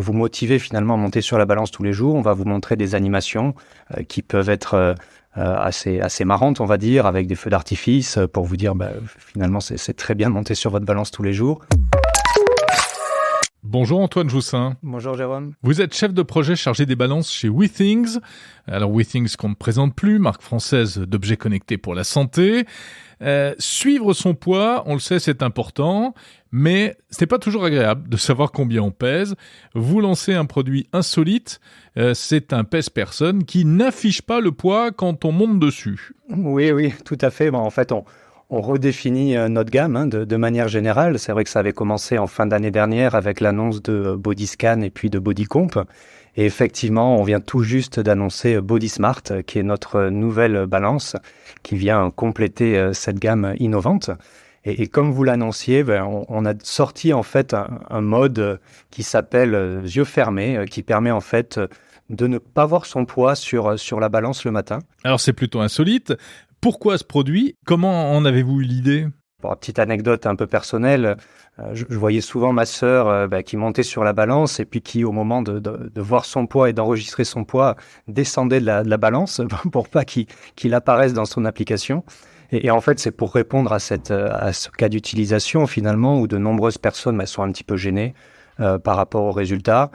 pour vous motiver finalement à monter sur la balance tous les jours, on va vous montrer des animations qui peuvent être assez marrantes, on va dire, avec des feux d'artifice pour vous dire finalement c'est très bien de monter sur votre balance tous les jours. Bonjour Antoine Joussin. Bonjour Jérôme. Vous êtes chef de projet chargé des balances chez WeThings. Alors WeThings qu'on ne présente plus, marque française d'objets connectés pour la santé. Suivre son poids, on le sait, c'est important, mais c'est pas toujours agréable de savoir combien on pèse. Vous lancez un produit insolite, c'est un pèse-personne qui n'affiche pas le poids quand on monte dessus. Oui, tout à fait. En fait, on redéfinit notre gamme de manière générale. C'est vrai que ça avait commencé en fin d'année dernière avec l'annonce de Bodyscan et puis de Bodycomp. Et effectivement, on vient tout juste d'annoncer BodySmart, qui est notre nouvelle balance, qui vient compléter cette gamme innovante. Et comme vous l'annonciez, on a sorti en fait un mode qui s'appelle yeux fermés, qui permet en fait de ne pas voir son poids sur la balance le matin. Alors c'est plutôt insolite. Pourquoi ce produit ? Comment en avez-vous eu l'idée ? Pour une petite anecdote un peu personnelle, je voyais souvent ma sœur qui montait sur la balance et puis qui, au moment de voir son poids et d'enregistrer son poids, descendait de la balance pour pas qu'il apparaisse dans son application. Et en fait, c'est pour répondre à ce cas d'utilisation finalement où de nombreuses personnes sont un petit peu gênées par rapport aux résultats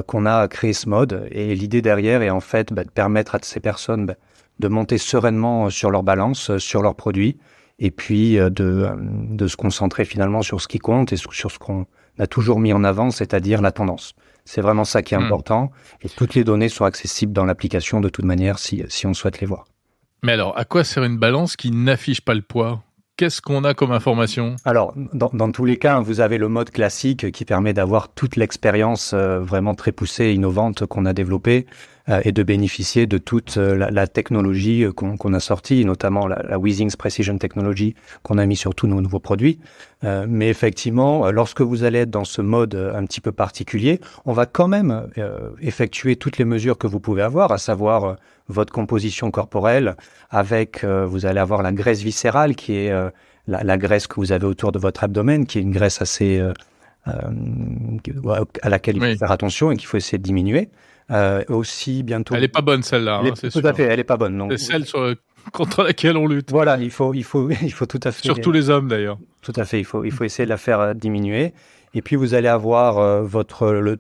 qu'on a créé ce mode. Et l'idée derrière est en fait de permettre à ces personnes de monter sereinement sur leur balance, sur leurs produits, et puis de se concentrer finalement sur ce qui compte et sur ce qu'on a toujours mis en avant, c'est-à-dire la tendance. C'est vraiment ça qui est important, et toutes les données sont accessibles dans l'application de toute manière si on souhaite les voir. Mais alors, à quoi sert une balance qui n'affiche pas le poids ? Qu'est-ce qu'on a comme information ? Alors, dans tous les cas, vous avez le mode classique qui permet d'avoir toute l'expérience vraiment très poussée et innovante qu'on a développée et de bénéficier de toute la technologie qu'on a sortie, notamment la WeThings Precision Technology qu'on a mis sur tous nos nouveaux produits. Mais effectivement, lorsque vous allez être dans ce mode un petit peu particulier, on va quand même effectuer toutes les mesures que vous pouvez avoir, à savoir votre composition corporelle, avec, vous allez avoir la graisse viscérale qui est la graisse que vous avez autour de votre abdomen, qui est une graisse assez à laquelle il faut faire attention et qu'il faut essayer de diminuer. Aussi bientôt. Elle est pas bonne celle-là, c'est tout sûr. À fait, elle est pas bonne. Donc, c'est celle contre laquelle on lutte. Voilà, il faut tout à fait. Surtout les hommes d'ailleurs. Tout à fait, il faut essayer de la faire diminuer. Et puis vous allez avoir le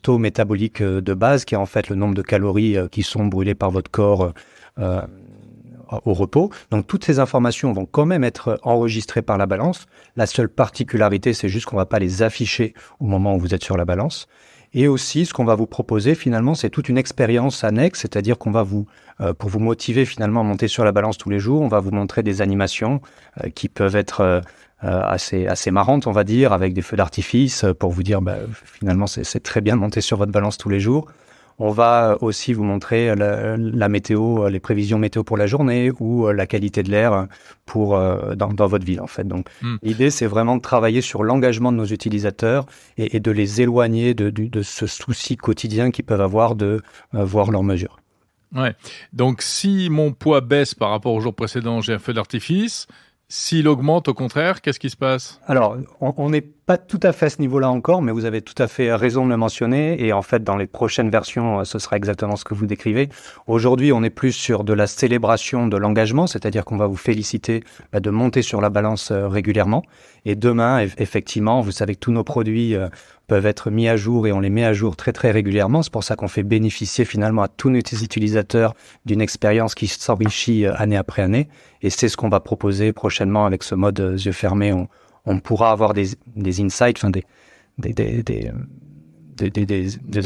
taux métabolique de base, qui est en fait le nombre de calories qui sont brûlées par votre corps au repos. Donc toutes ces informations vont quand même être enregistrées par la balance. La seule particularité, c'est juste qu'on va pas les afficher au moment où vous êtes sur la balance. Et aussi, ce qu'on va vous proposer finalement, c'est toute une expérience annexe, c'est-à-dire qu'on va pour vous motiver finalement à monter sur la balance tous les jours, on va vous montrer des animations qui peuvent être assez marrantes, on va dire, avec des feux d'artifice pour vous dire finalement c'est très bien de monter sur votre balance tous les jours. On va aussi vous montrer la météo, les prévisions météo pour la journée ou la qualité de l'air dans votre ville en fait. Donc l'idée c'est vraiment de travailler sur l'engagement de nos utilisateurs et de les éloigner de ce souci quotidien qu'ils peuvent avoir de voir leurs mesures. Ouais. Donc si mon poids baisse par rapport au jour précédent, j'ai un feu d'artifice. S'il augmente, au contraire, qu'est-ce qui se passe ? Alors, on n'est pas tout à fait à ce niveau-là encore, mais vous avez tout à fait raison de le mentionner. Et en fait, dans les prochaines versions, ce sera exactement ce que vous décrivez. Aujourd'hui, on est plus sur de la célébration de l'engagement, c'est-à-dire qu'on va vous féliciter de monter sur la balance régulièrement. Et demain, effectivement, vous savez que tous nos produits peuvent être mis à jour et on les met à jour très très régulièrement. C'est pour ça qu'on fait bénéficier finalement à tous nos utilisateurs d'une expérience qui s'enrichit année après année. Et c'est ce qu'on va proposer prochainement avec ce mode yeux fermés. On pourra avoir des insights, des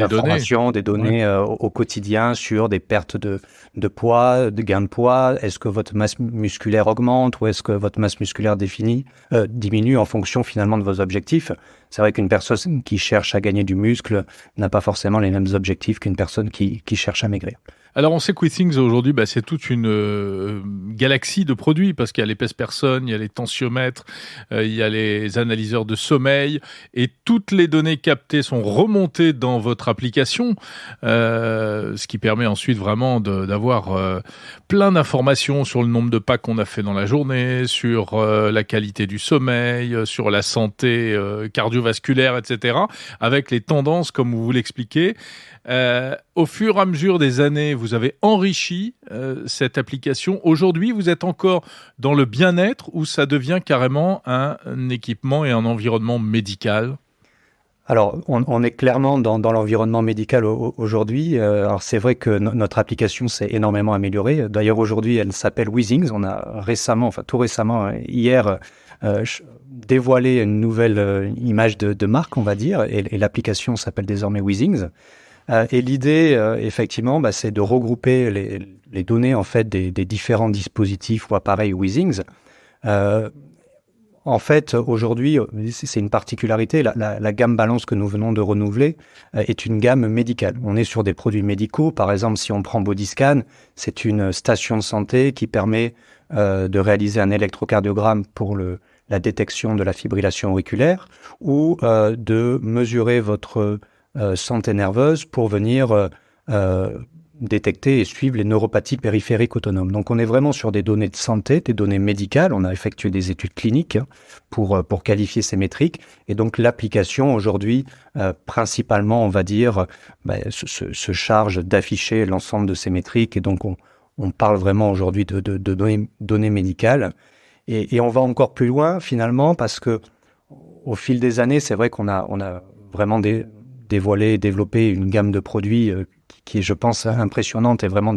informations, des données au quotidien sur des pertes de poids, de gains de poids. Est-ce que votre masse musculaire augmente ou est-ce que votre masse musculaire diminue en fonction finalement de vos objectifs? C'est vrai qu'une personne qui cherche à gagner du muscle n'a pas forcément les mêmes objectifs qu'une personne qui cherche à maigrir. Alors, on sait que WeThings, aujourd'hui, c'est toute une galaxie de produits, parce qu'il y a l'épaisse personne, il y a les tensiomètres, il y a les analyseurs de sommeil, et toutes les données captées sont remontées dans votre application, ce qui permet ensuite vraiment d'avoir plein d'informations sur le nombre de pas qu'on a fait dans la journée, sur la qualité du sommeil, sur la santé cardiovasculaire, etc., avec les tendances, comme vous l'expliquez. Au fur et à mesure des années, vous avez enrichi cette application. Aujourd'hui, vous êtes encore dans le bien-être ou ça devient carrément un équipement et un environnement médical ? Alors, on est clairement dans l'environnement médical aujourd'hui. Alors, c'est vrai que notre application s'est énormément améliorée. D'ailleurs, aujourd'hui, elle s'appelle WeThings. On a tout récemment, hier, dévoilé une nouvelle image de marque, on va dire, et l'application s'appelle désormais WeThings. Et l'idée, effectivement, c'est de regrouper les données en fait des différents dispositifs ou appareils WeThings. En fait, aujourd'hui, c'est une particularité. La gamme Balance que nous venons de renouveler est une gamme médicale. On est sur des produits médicaux. Par exemple, si on prend Bodyscan, c'est une station de santé qui permet de réaliser un électrocardiogramme pour la détection de la fibrillation auriculaire ou de mesurer votre santé nerveuse pour venir détecter et suivre les neuropathies périphériques autonomes. Donc on est vraiment sur des données de santé, des données médicales. On a effectué des études cliniques pour qualifier ces métriques. Et donc l'application aujourd'hui, principalement, on va dire, se charge d'afficher l'ensemble de ces métriques. Et donc on parle vraiment aujourd'hui de données médicales. Et on va encore plus loin finalement parce que au fil des années, c'est vrai qu'on a vraiment dévoilé et développé une gamme de produits qui est, je pense, impressionnante et vraiment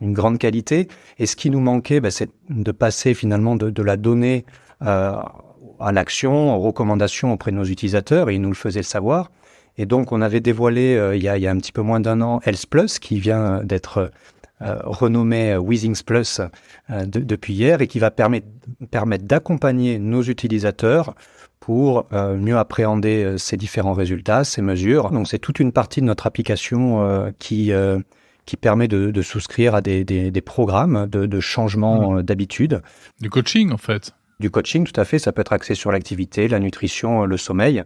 une grande qualité. Et ce qui nous manquait, c'est de passer finalement de la donnée à l'action, aux recommandations auprès de nos utilisateurs, et ils nous le faisaient savoir. Et donc, on avait dévoilé il y a un petit peu moins d'un an Health Plus, qui vient d'être renommé WeThings Plus depuis hier, et qui va permettre d'accompagner nos utilisateurs pour mieux appréhender ces différents résultats, ces mesures. Donc c'est toute une partie de notre application qui permet de souscrire à des programmes de changement d'habitude. Du coaching en fait. Du coaching, tout à fait. Ça peut être axé sur l'activité, la nutrition, le sommeil.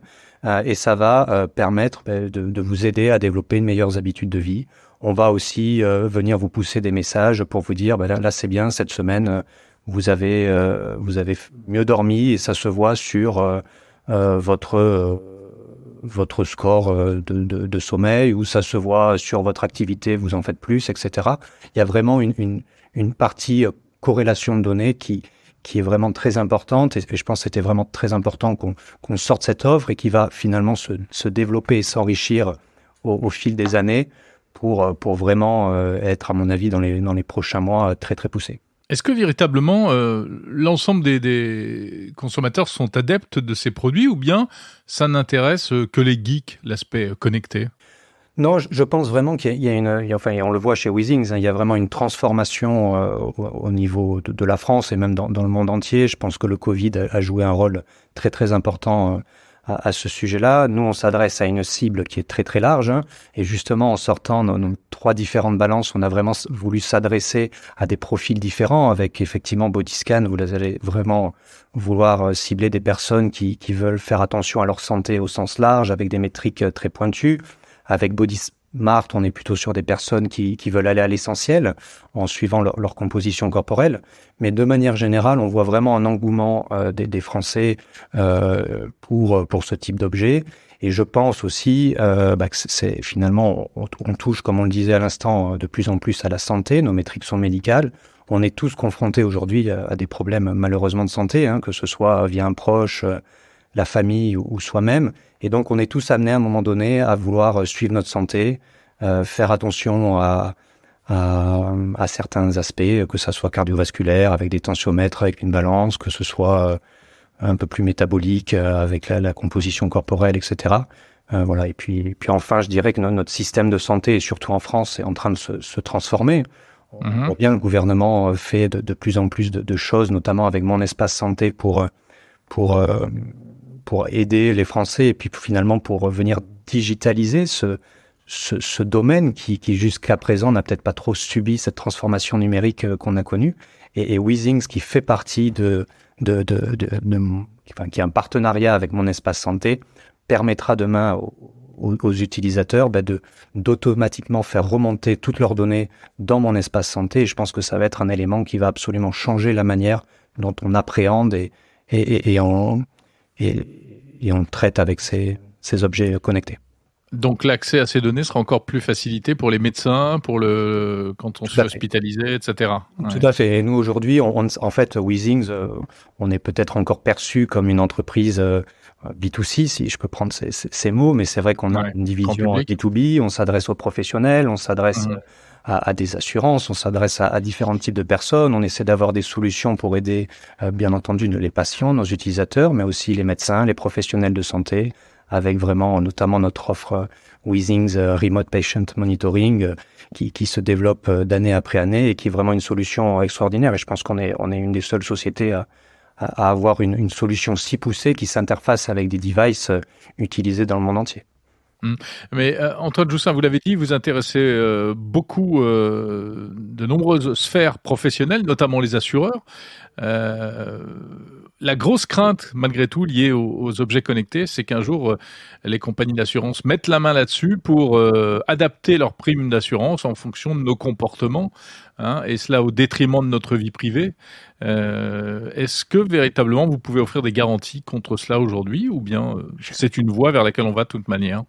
Et ça va permettre de vous aider à développer une meilleure habitude de vie. On va aussi venir vous pousser des messages pour vous dire, là c'est bien, cette semaine, vous avez mieux dormi et ça se voit sur votre score de sommeil, ou ça se voit sur votre activité, vous en faites plus, etc. Il y a vraiment une partie corrélation de données qui est vraiment très importante, et je pense que c'était vraiment très important qu'on sorte cette offre et qui va finalement se développer et s'enrichir au fil des années pour vraiment être, à mon avis, dans les prochains mois, très très poussé. Est-ce que véritablement l'ensemble des consommateurs sont adeptes de ces produits, ou bien ça n'intéresse que les geeks, l'aspect connecté ? Non, je pense vraiment qu'il y a on le voit chez WeThings, il y a vraiment une transformation au niveau de la France et même dans le monde entier. Je pense que le Covid a joué un rôle très très important à ce sujet-là. Nous, on s'adresse à une cible qui est très très large, et justement en sortant nos 3 différentes balances, on a vraiment voulu s'adresser à des profils différents. Avec effectivement Bodyscan, vous allez vraiment vouloir cibler des personnes qui veulent faire attention à leur santé au sens large, avec des métriques très pointues. Avec BodySmart, on est plutôt sur des personnes qui veulent aller à l'essentiel en suivant leur composition corporelle. Mais de manière générale, on voit vraiment un engouement des Français pour ce type d'objet. Et je pense aussi que c'est finalement, on touche, comme on le disait à l'instant, de plus en plus à la santé. Nos métriques sont médicales. On est tous confrontés aujourd'hui à des problèmes malheureusement de santé, que ce soit via un proche, la famille ou soi-même. Et donc, on est tous amenés à un moment donné à vouloir suivre notre santé, faire attention à certains aspects, que ça soit cardiovasculaire, avec des tensiomètres, avec une balance, que ce soit un peu plus métabolique, avec la composition corporelle, etc. Voilà. Et puis enfin, je dirais que notre système de santé, et surtout en France, est en train de se transformer. On voit bien que le gouvernement fait de plus en plus de choses, notamment avec Mon Espace Santé pour aider les Français, et puis finalement pour venir digitaliser ce domaine qui jusqu'à présent n'a peut-être pas trop subi cette transformation numérique qu'on a connue. Et Weezings, qui fait partie qui a un partenariat avec Mon Espace Santé, permettra demain aux utilisateurs d'automatiquement faire remonter toutes leurs données dans Mon Espace Santé. Et je pense que ça va être un élément qui va absolument changer la manière dont on appréhende et on traite avec ces objets connectés. Donc l'accès à ces données sera encore plus facilité pour les médecins, quand on se fait hospitaliser, etc. Ouais. Tout à fait. Et nous aujourd'hui, en fait, Weezings, on est peut-être encore perçu comme une entreprise B2C, si je peux prendre ces mots, mais c'est vrai qu'on a une division B2B, on s'adresse aux professionnels, on s'adresse à des assurances, on s'adresse à différents types de personnes, on essaie d'avoir des solutions pour aider, bien entendu, les patients, nos utilisateurs, mais aussi les médecins, les professionnels de santé, avec vraiment notamment notre offre Weezings Remote Patient Monitoring qui se développe d'année après année et qui est vraiment une solution extraordinaire. Et je pense qu'on est une des seules sociétés à avoir une solution si poussée qui s'interface avec des devices utilisés dans le monde entier. Mais Antoine Joussin, vous l'avez dit, vous intéressez beaucoup de nombreuses sphères professionnelles, notamment les assureurs. La grosse crainte, malgré tout, liée aux objets connectés, c'est qu'un jour, les compagnies d'assurance mettent la main là-dessus pour adapter leurs primes d'assurance en fonction de nos comportements, et cela au détriment de notre vie privée. Est-ce que véritablement vous pouvez offrir des garanties contre cela aujourd'hui, ou bien c'est une voie vers laquelle on va de toute manière ?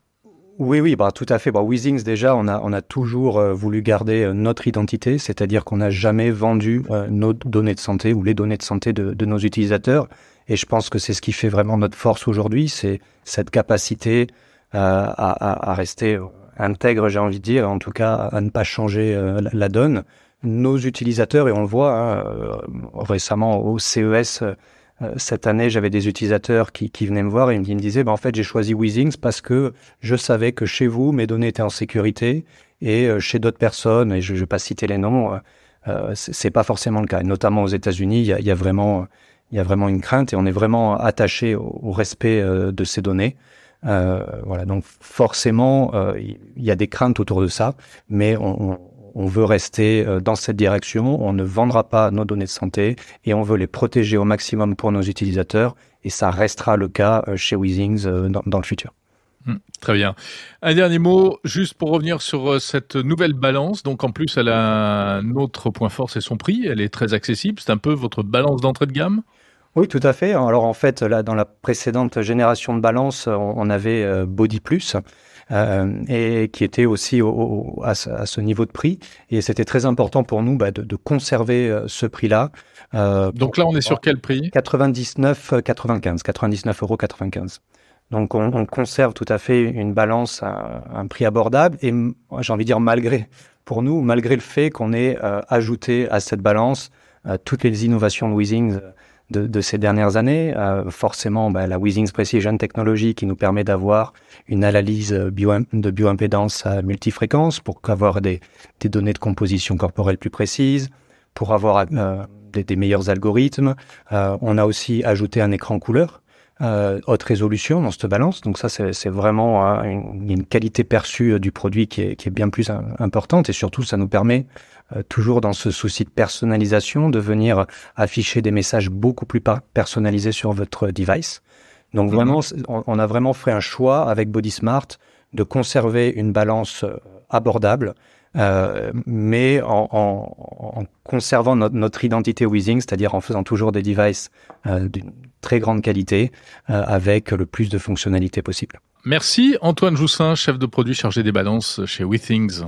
Oui, tout à fait. Weezings, déjà, on a toujours voulu garder notre identité, c'est-à-dire qu'on n'a jamais vendu nos données de santé ou les données de santé de nos utilisateurs. Et je pense que c'est ce qui fait vraiment notre force aujourd'hui, c'est cette capacité à rester intègre, j'ai envie de dire, en tout cas à ne pas changer la donne. Nos utilisateurs, et on le voit récemment au CES, cette année, j'avais des utilisateurs qui venaient me voir et qui me disaient en fait, j'ai choisi Weezings parce que je savais que chez vous, mes données étaient en sécurité et chez d'autres personnes, et je ne vais pas citer les noms, c'est pas forcément le cas. Et notamment aux États-Unis, il y a vraiment une crainte et on est vraiment attaché au respect de ces données. Donc forcément, il y a des craintes autour de ça, mais on veut rester dans cette direction, on ne vendra pas nos données de santé et on veut les protéger au maximum pour nos utilisateurs et ça restera le cas chez Weezings dans le futur. Très bien. Un dernier mot, juste pour revenir sur cette nouvelle balance. Donc en plus, elle a un autre point fort, c'est son prix. Elle est très accessible. C'est un peu votre balance d'entrée de gamme ? Oui, tout à fait. Alors en fait, là, dans la précédente génération de balance, on avait Body Plus. Et qui était aussi à ce niveau de prix. Et c'était très important pour nous de conserver ce prix-là. Donc là, on est sur quel prix ? 99,95 €. Donc on conserve tout à fait une balance à un prix abordable. Et j'ai envie de dire malgré le fait qu'on ait ajouté à cette balance toutes les innovations de Weezings de ces dernières années, forcément la Weezings Precision Technology qui nous permet d'avoir une analyse de bioimpédance à multifréquence pour avoir des données de composition corporelle plus précises, pour avoir des meilleurs algorithmes. On a aussi ajouté un écran couleur haute résolution dans cette balance, donc ça c'est vraiment une qualité perçue du produit qui est bien plus importante et surtout ça nous permet toujours dans ce souci de personnalisation, de venir afficher des messages beaucoup plus personnalisés sur votre device. Donc vraiment, on a vraiment fait un choix avec BodySmart de conserver une balance abordable, mais en conservant notre identité Weezings, c'est-à-dire en faisant toujours des devices d'une très grande qualité, avec le plus de fonctionnalités possible. Merci Antoine Joussin, chef de produit chargé des balances chez Weezings.